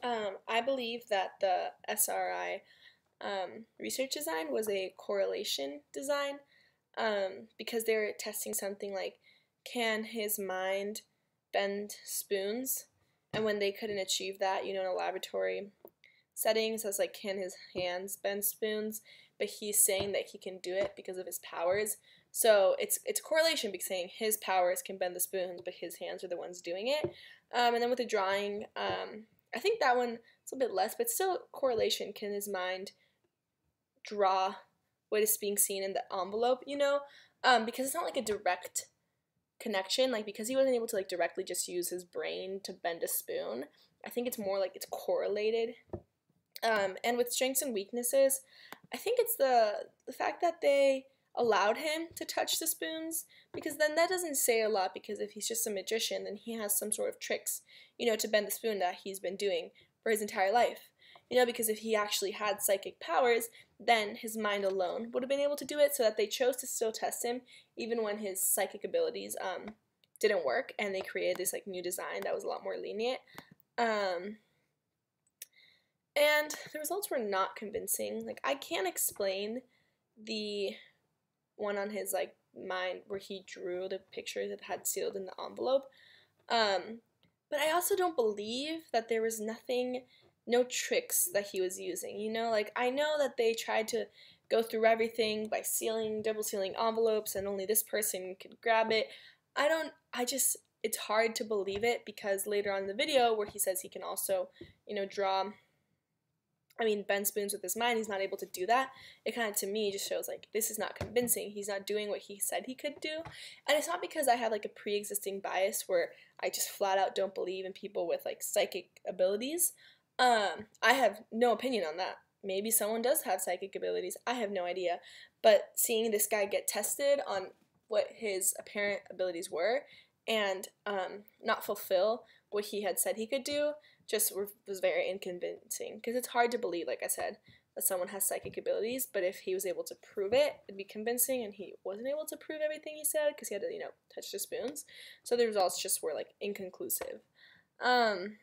I believe that the SRI research design was a correlation design because they were testing something like, can his mind bend spoons? And when they couldn't achieve that, in a laboratory setting, so it's like, can his hands bend spoons? But he's saying that he can do it because of his powers. So it's correlation because saying his powers can bend the spoons, but his hands are the ones doing it. And then with the drawing, I think that one is a bit less, but still correlation. Can his mind draw what is being seen in the envelope? Because it's not like a direct connection, like because he wasn't able to like directly just use his brain to bend a spoon. I think it's more like it's correlated. And with strengths and weaknesses, I think it's the fact that they allowed him to touch the spoons, because then that doesn't say a lot, because if he's just a magician, then he has some sort of tricks, to bend the spoon that he's been doing for his entire life. Because if he actually had psychic powers, then his mind alone would have been able to do it, so that they chose to still test him even when his psychic abilities didn't work, and they created this like new design that was a lot more lenient. And the results were not convincing. Like, I can't explain the one on his like mind where he drew the picture that had sealed in the envelope. But I also don't believe that there was no tricks that he was using. Like, I know that they tried to go through everything by double sealing envelopes, and only this person could grab it. It's hard to believe it, because later on in the video where he says he can also, bend spoons with his mind, he's not able to do that. It kind of, to me, just shows like this is not convincing. He's not doing what he said he could do. And it's not because I have like a pre-existing bias where I just flat out don't believe in people with like psychic abilities. I have no opinion on that. Maybe someone does have psychic abilities. I have no idea. But seeing this guy get tested on what his apparent abilities were and not fulfill what he had said he could do just was very inconvincing, because it's hard to believe, like I said, that someone has psychic abilities, but if he was able to prove it, it'd be convincing, and he wasn't able to prove everything he said because he had to, touch the spoons. So the results just were like inconclusive. Like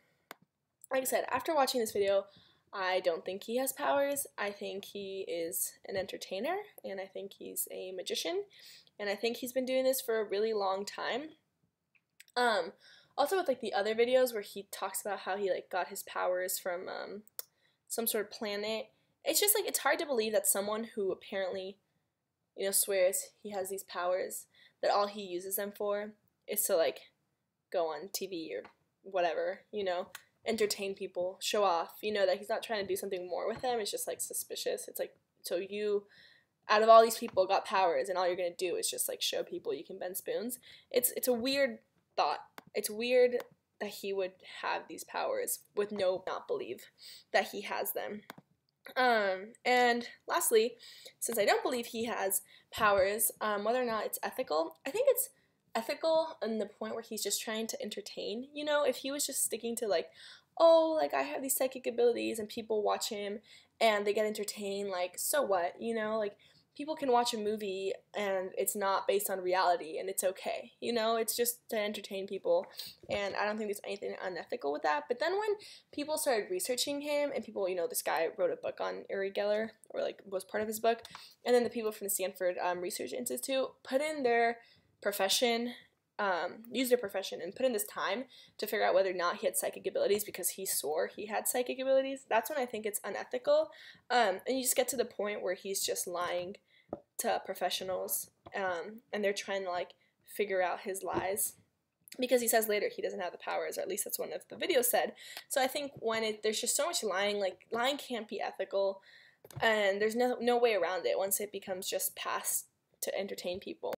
I said, after watching this video, I don't think he has powers. I think he is an entertainer, and I think he's a magician, and I think he's been doing this for a really long time. Also with like the other videos where he talks about how he like got his powers from some sort of planet, it's just like it's hard to believe that someone who apparently, swears he has these powers, that all he uses them for is to like go on TV or whatever, entertain people, show off, that he's not trying to do something more with them. It's just like suspicious. It's like, so you, out of all these people, got powers, and all you're gonna do is just like show people you can bend spoons. It's a weird thought. It's weird that he would have these powers with not believe that he has them. And lastly, since I don't believe he has powers, whether or not it's ethical, I think it's ethical in the point where he's just trying to entertain. If he was just sticking to like, oh, like I have these psychic abilities and people watch him and they get entertained, like, so what, like people can watch a movie and it's not based on reality, and it's okay, it's just to entertain people, and I don't think there's anything unethical with that. But then when people started researching him, and people, this guy wrote a book on Uri Geller, or like was part of his book, and then the people from the Stanford Research Institute put in their profession, used their profession and put in this time to figure out whether or not he had psychic abilities because he swore he had psychic abilities, that's when I think it's unethical. And you just get to the point where he's just lying to professionals, and they're trying to like figure out his lies, because he says later he doesn't have the powers, or at least that's one of the videos said. So I think when there's just so much lying, like lying can't be ethical, and there's no way around it once it becomes just passed to entertain people.